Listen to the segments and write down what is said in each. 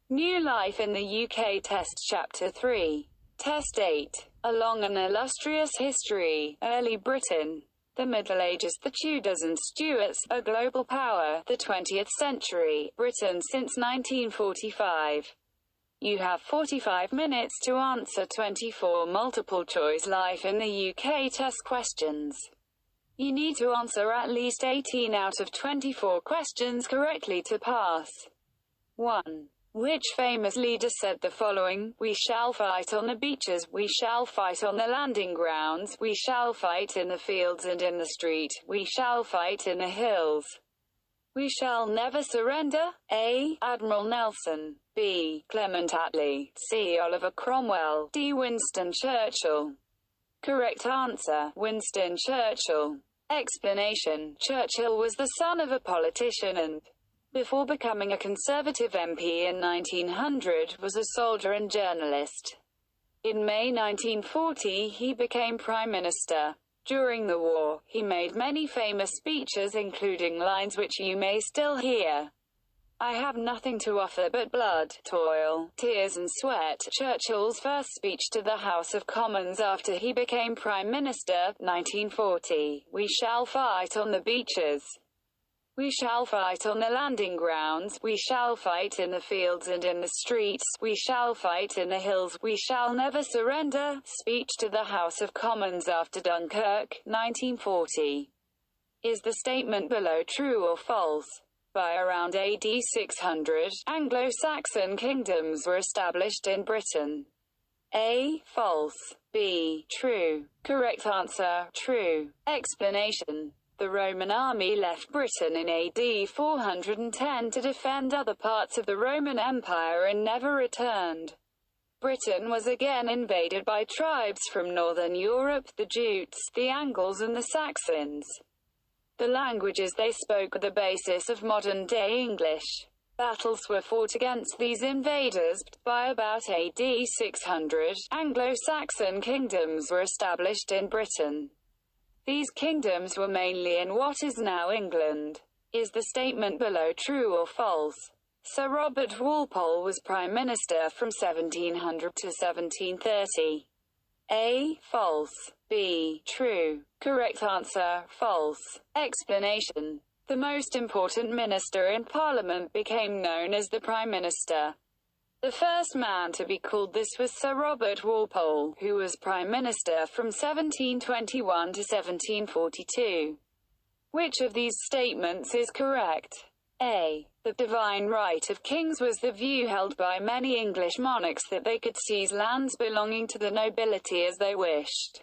New Life in the UK Test Chapter 3. Test 8. A long and illustrious history. Early Britain. The Middle Ages, the Tudors and Stuarts, a global power. The 20th century. Britain since 1945. You have 45 minutes to answer 24 multiple-choice life in the UK test questions. You need to answer at least 18 out of 24 questions correctly to pass. 1. Which famous leader said the following? We shall fight on the beaches, we shall fight on the landing grounds, we shall fight in the fields and in the street, we shall fight in the hills. We shall never surrender. A. Admiral Nelson. B. Clement Attlee. C. Oliver Cromwell. D. Winston Churchill. Correct answer, Winston Churchill. Explanation: Churchill was the son of a politician and, before becoming a Conservative MP in 1900, was a soldier and journalist. In May 1940, he became Prime Minister. During the war, he made many famous speeches including lines which you may still hear. I have nothing to offer but blood, toil, tears and sweat. Churchill's first speech to the House of Commons after he became Prime Minister, 1940. We shall fight on the beaches. We shall fight on the landing grounds, we shall fight in the fields and in the streets, we shall fight in the hills, we shall never surrender. Speech to the House of Commons after Dunkirk, 1940. Is the statement below true or false? By around AD 600, Anglo-Saxon kingdoms were established in Britain. A. False. B. True. Correct answer, true. Explanation: the Roman army left Britain in AD 410 to defend other parts of the Roman Empire and never returned. Britain was again invaded by tribes from northern Europe, the Jutes, the Angles and the Saxons. The languages they spoke were the basis of modern-day English. Battles were fought against these invaders, but by about AD 600, Anglo-Saxon kingdoms were established in Britain. These kingdoms were mainly in what is now England. Is the statement below true or false? Sir Robert Walpole was Prime Minister from 1700 to 1730. A. False. B. True. Correct answer, false. Explanation: the most important minister in Parliament became known as the Prime Minister. The first man to be called this was Sir Robert Walpole, who was Prime Minister from 1721 to 1742. Which of these statements is correct? A. The divine right of kings was the view held by many English monarchs that they could seize lands belonging to the nobility as they wished.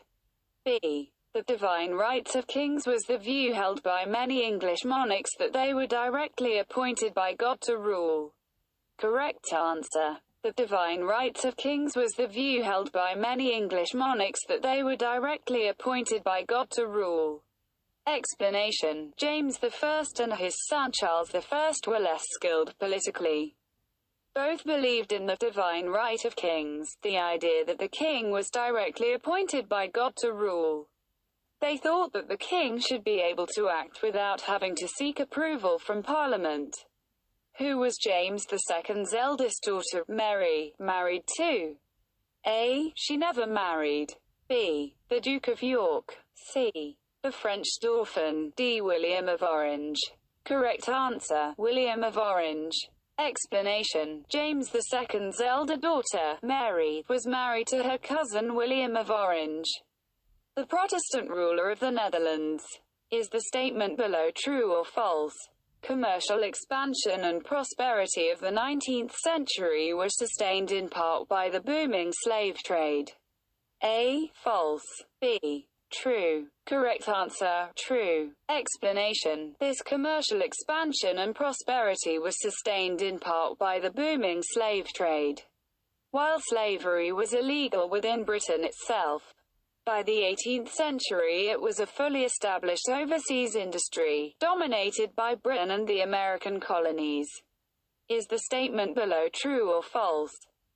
B. The divine rights of kings was the view held by many English monarchs that they were directly appointed by God to rule. Correct answer: the divine rights of kings was the view held by many English monarchs that they were directly appointed by God to rule. Explanation: James I and his son Charles I were less skilled politically. Both believed in the divine right of kings, the idea that the king was directly appointed by God to rule. They thought that the king should be able to act without having to seek approval from Parliament. Who was James II's eldest daughter, Mary, married to? A. She never married. B. The Duke of York. C. The French Dauphin. D. William of Orange. Correct answer, William of Orange. Explanation: James II's elder daughter, Mary, was married to her cousin William of Orange, the Protestant ruler of the Netherlands. Is the statement below true or false? Commercial expansion and prosperity of the 19th century were sustained in part by the booming slave trade. A. False. B. True. Correct answer, true. Explanation: this commercial expansion and prosperity was sustained in part by the booming slave trade. While slavery was illegal within Britain itself, by the 18th century it was a fully established overseas industry, dominated by Britain and the American colonies. Is the statement below true or false?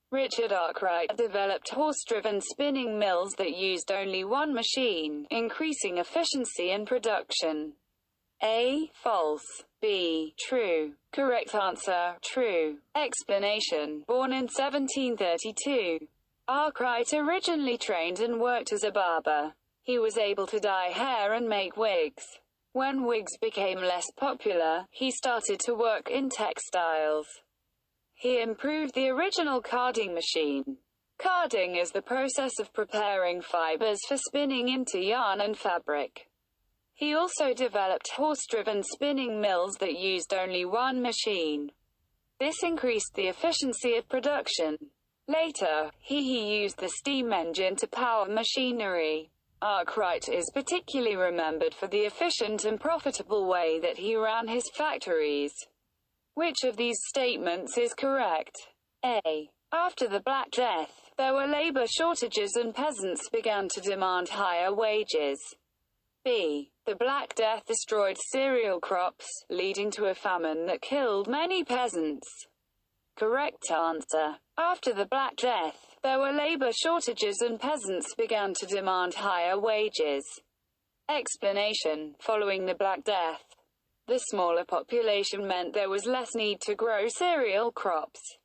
Richard Arkwright developed horse-driven spinning mills that used only one machine, increasing efficiency and production. A. False. B. True. Correct answer, true. Explanation. Born in 1732. Arkwright originally trained and worked as a barber. He was able to dye hair and make wigs. When wigs became less popular, he started to work in textiles. He improved the original carding machine. Carding is the process of preparing fibers for spinning into yarn and fabric. He also developed horse-driven spinning mills that used only one machine. This increased the efficiency of production. Later, he used the steam engine to power machinery. Arkwright is particularly remembered for the efficient and profitable way that he ran his factories. Which of these statements is correct? A. After the Black Death, there were labor shortages and peasants began to demand higher wages. B. The Black Death destroyed cereal crops, leading to a famine that killed many peasants. Correct answer. After the Black Death, there were labor shortages and peasants began to demand higher wages. Explanation. Following the Black Death, the smaller population meant there was less need to grow cereal crops.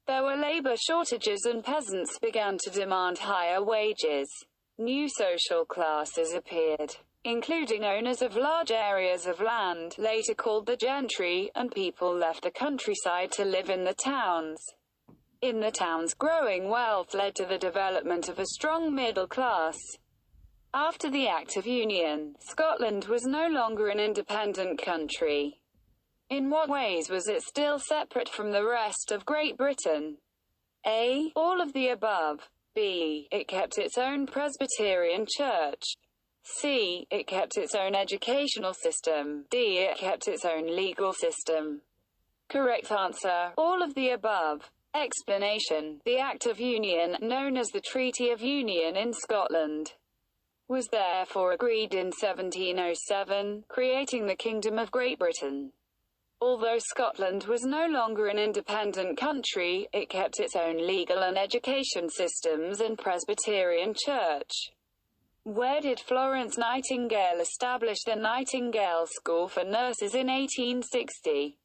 There were labor shortages and peasants began to demand higher wages. New social classes appeared, including owners of large areas of land, later called the gentry, and people left the countryside to live in the towns. In the towns, growing wealth led to the development of a strong middle class. After the Act of Union, Scotland was no longer an independent country. In what ways was it still separate from the rest of Great Britain? A. All of the above. B. It kept its own Presbyterian church. C. It kept its own educational system. D. It kept its own legal system. Correct answer, all of the above. Explanation. The Act of Union, known as the Treaty of Union in Scotland, was therefore agreed in 1707, creating the Kingdom of Great Britain. Although Scotland was no longer an independent country, it kept its own legal and education systems and Presbyterian church. Where did Florence Nightingale establish the Nightingale School for Nurses in 1860?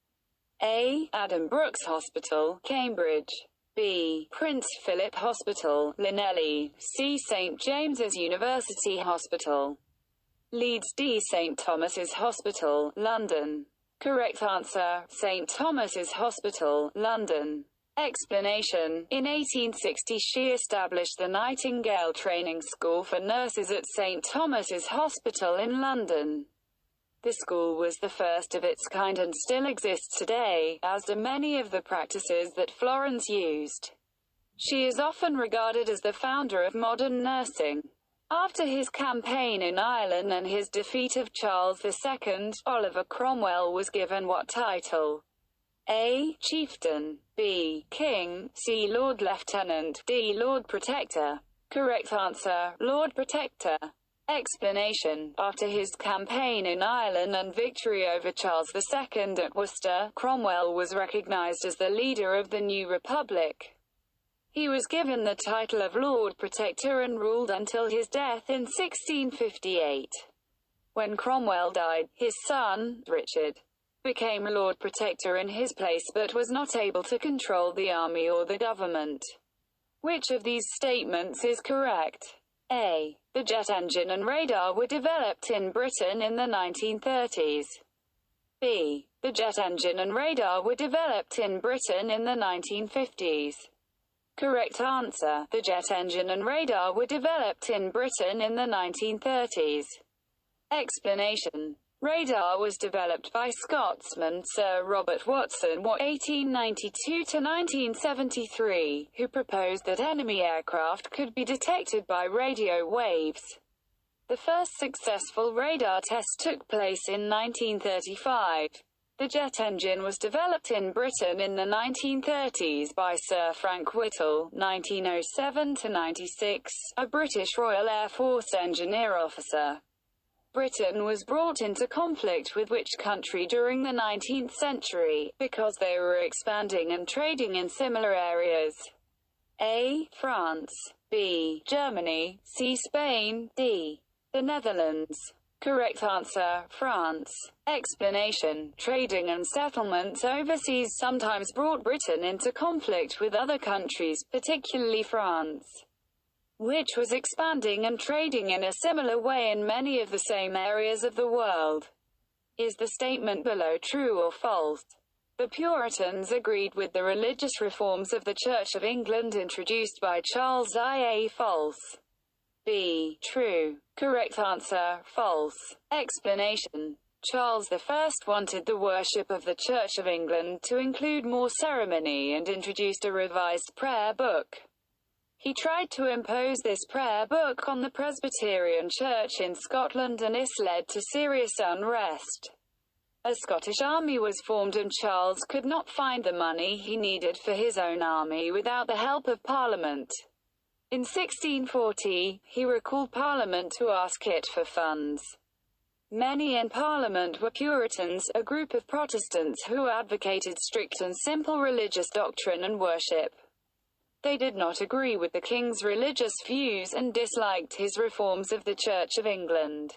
A. Adam Brooks Hospital, Cambridge. B. Prince Philip Hospital, Llanelli. C. St. James's University Hospital, Leeds. D. St. Thomas's Hospital, London. Correct answer, St. Thomas's Hospital, London. Explanation. In 1860 she established the Nightingale Training School for Nurses at St. Thomas's Hospital in London. The school was the first of its kind and still exists today, as do many of the practices that Florence used. She is often regarded as the founder of modern nursing. After his campaign in Ireland and his defeat of Charles II, Oliver Cromwell was given what title? A. Chieftain. B. King. C. Lord Lieutenant. D. Lord Protector. Correct answer, Lord Protector. Explanation. After his campaign in Ireland and victory over Charles II at Worcester, Cromwell was recognized as the leader of the new republic. He was given the title of Lord Protector and ruled until his death in 1658. When Cromwell died, his son, Richard, became Lord Protector in his place but was not able to control the army or the government. Which of these statements is correct? A. The jet engine and radar were developed in Britain in the 1930s. B. The jet engine and radar were developed in Britain in the 1950s. Correct answer. The jet engine and radar were developed in Britain in the 1930s. Explanation. Radar was developed by Scotsman Sir Robert Watson, 1892–1973, who proposed that enemy aircraft could be detected by radio waves. The first successful radar test took place in 1935. The jet engine was developed in Britain in the 1930s by Sir Frank Whittle, 1907–96, a British Royal Air Force engineer officer. Britain was brought into conflict with which country during the 19th century, because they were expanding and trading in similar areas? A. France. B. Germany. C. Spain. D. the Netherlands. Correct answer, France. Explanation: trading and settlements overseas sometimes brought Britain into conflict with other countries, particularly France, which was expanding and trading in a similar way in many of the same areas of the world. Is the statement below true or false? The Puritans agreed with the religious reforms of the Church of England introduced by Charles I. False. B. True. Correct answer, false. Explanation: Charles I wanted the worship of the Church of England to include more ceremony and introduced a revised prayer book. He tried to impose this prayer book on the Presbyterian Church in Scotland, and this led to serious unrest. A Scottish army was formed and Charles could not find the money he needed for his own army without the help of Parliament. In 1640, he recalled Parliament to ask it for funds. Many in Parliament were Puritans, a group of Protestants who advocated strict and simple religious doctrine and worship. They did not agree with the king's religious views and disliked his reforms of the Church of England.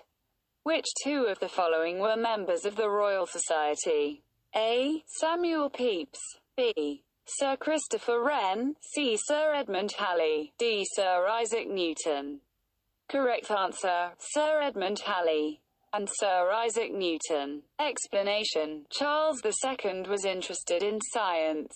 Which two of the following were members of the Royal Society? A. Samuel Pepys. B. Sir Christopher Wren. C. Sir Edmund Halley. D. Sir Isaac Newton. Correct answer, Sir Edmund Halley and Sir Isaac Newton. Explanation: Charles II was interested in science.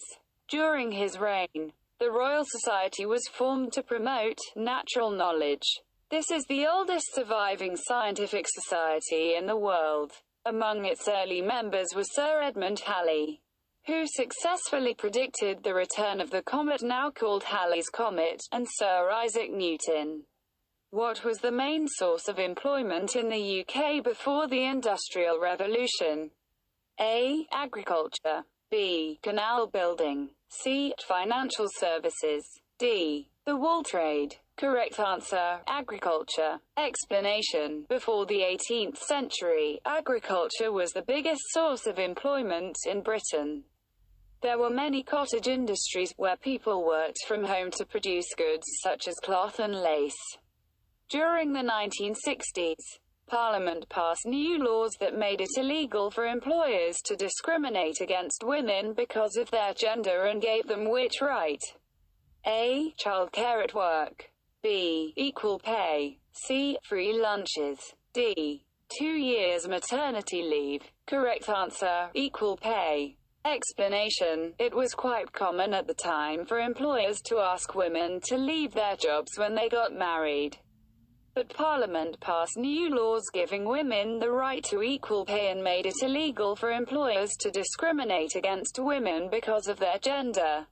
During his reign, the Royal Society was formed to promote natural knowledge. This is the oldest surviving scientific society in the world. Among its early members was Sir Edmund Halley, who successfully predicted the return of the comet now called Halley's Comet, and Sir Isaac Newton. What was the main source of employment in the UK before the Industrial Revolution? A. Agriculture. B. Canal building. C. Financial services. D. The wool trade. Correct answer, agriculture. Explanation: before the 18th century, agriculture was the biggest source of employment in Britain. There were many cottage industries, where people worked from home to produce goods such as cloth and lace. During the 1960s, Parliament passed new laws that made it illegal for employers to discriminate against women because of their gender and gave them which right? A. Childcare at work. B. Equal pay. C. Free lunches. D. 2 years maternity leave. Correct answer, equal pay. Explanation: it was quite common at the time for employers to ask women to leave their jobs when they got married. But Parliament passed new laws giving women the right to equal pay and made it illegal for employers to discriminate against women because of their gender.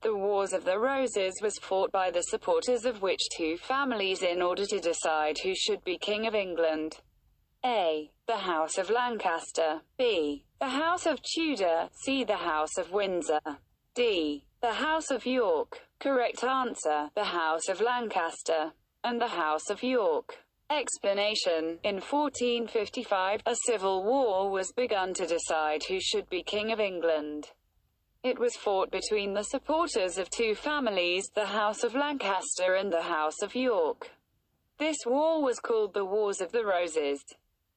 The Wars of the Roses was fought by the supporters of which two families in order to decide who should be King of England? A. The House of Lancaster. B. The House of Tudor. C. The House of Windsor. D. The House of York. Correct answer, the House of Lancaster and the House of York. Explanation: in 1455, a civil war was begun to decide who should be King of England. It was fought between the supporters of two families, the House of Lancaster and the House of York. This war was called the Wars of the Roses,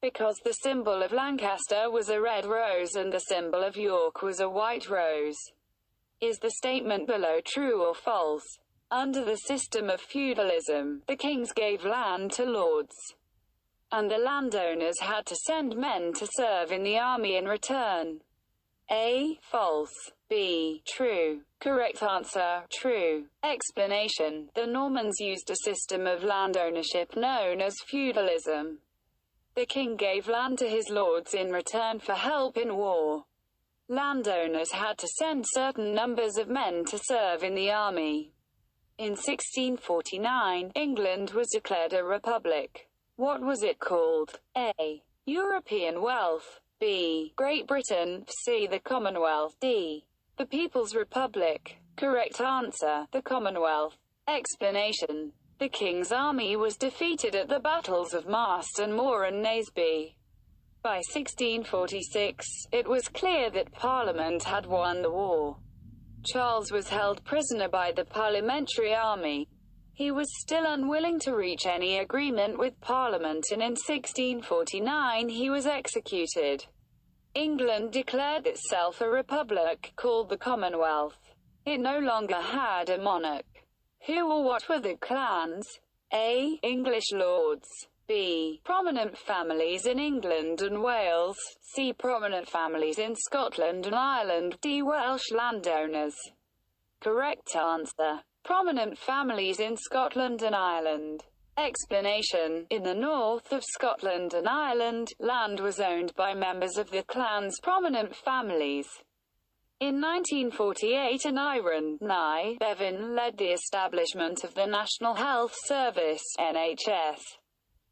because the symbol of Lancaster was a red rose and the symbol of York was a white rose. Is the statement below true or false? Under the system of feudalism, the kings gave land to lords, and the landowners had to send men to serve in the army in return. A. False. B. True. Correct answer, true. Explanation: the Normans used a system of land ownership known as feudalism. The king gave land to his lords in return for help in war. Landowners had to send certain numbers of men to serve in the army. In 1649, England was declared a republic. What was it called? A. European wealth. B. Great Britain. C. The Commonwealth. D. The People's Republic. Correct answer, the Commonwealth. Explanation: the King's army was defeated at the battles of Marston Moor and Naseby. By 1646, it was clear that Parliament had won the war. Charles was held prisoner by the Parliamentary Army. He was still unwilling to reach any agreement with Parliament, and in 1649 he was executed. England declared itself a republic, called the Commonwealth. It no longer had a monarch. Who or what were the clans? A. English lords. B. Prominent families in England and Wales. C. Prominent families in Scotland and Ireland. D. Welsh landowners. Correct answer: prominent families in Scotland and Ireland. Explanation: in the north of Scotland and Ireland, land was owned by members of the clan's prominent families. In 1948 an Iron Nye Bevan led the establishment of the National Health Service (NHS).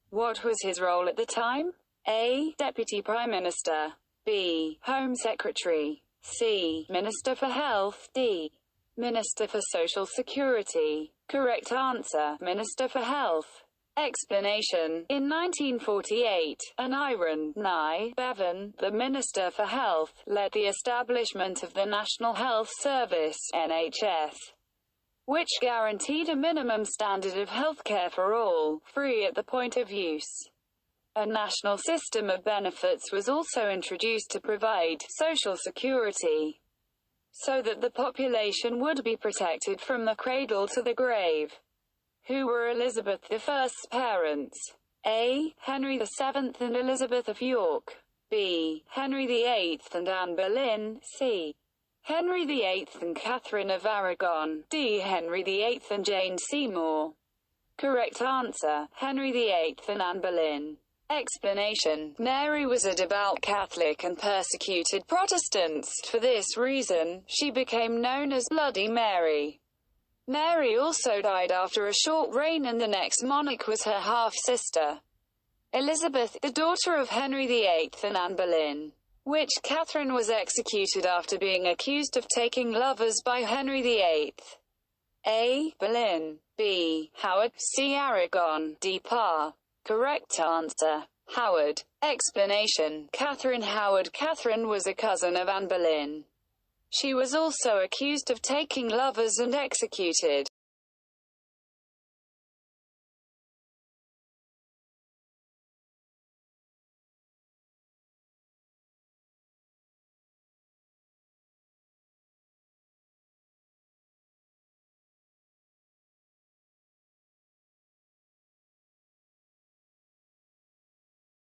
What was his role at the time? A. Deputy Prime Minister. B. Home Secretary. C. Minister for Health. D. Minister for Social Security. Correct answer: Minister for Health. Explanation: in 1948, an Iron Nye Bevan, the Minister for Health, led the establishment of the National Health Service (NHS), which guaranteed a minimum standard of healthcare for all, free at the point of use. A national system of benefits was also introduced to provide social security, so that the population would be protected from the cradle to the grave. Who were Elizabeth I's parents? A. Henry VII and Elizabeth of York. B. Henry VIII and Anne Boleyn. C. Henry VIII and Catherine of Aragon. D. Henry VIII and Jane Seymour. Correct answer: Henry VIII and Anne Boleyn. Explanation: Mary was a devout Catholic and persecuted Protestants. For this reason, she became known as Bloody Mary. Mary also died after a short reign, and the next monarch was her half-sister, Elizabeth, the daughter of Henry VIII and Anne Boleyn, which Catherine was executed after being accused of taking lovers by Henry VIII. A. Boleyn. B. Howard. C. Aragon. D. Parr. Correct answer: Howard. Explanation: Catherine Howard. Catherine was a cousin of Anne Boleyn. She was also accused of taking lovers and executed.